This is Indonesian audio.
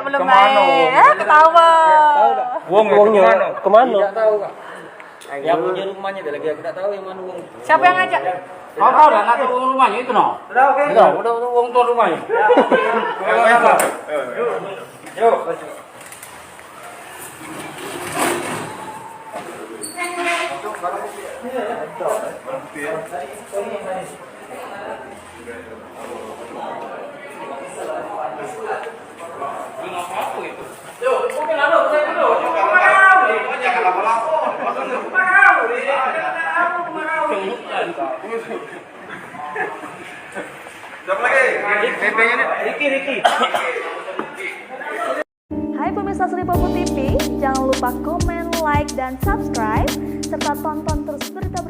belum naik. Ketawa. Uangnya kemana? Tidak tahu kak. Yang punya rumahnya dia lagi, aku tidak tahu yang mana uang. Siapa yang ngajak? Kau dah nak turun rumahnya itu no? Udah uang tuan rumahnya. Yuk. Hai pemirsa Sri Popo TV, jangan lupa komen, like, dan subscribe, serta tonton terus berita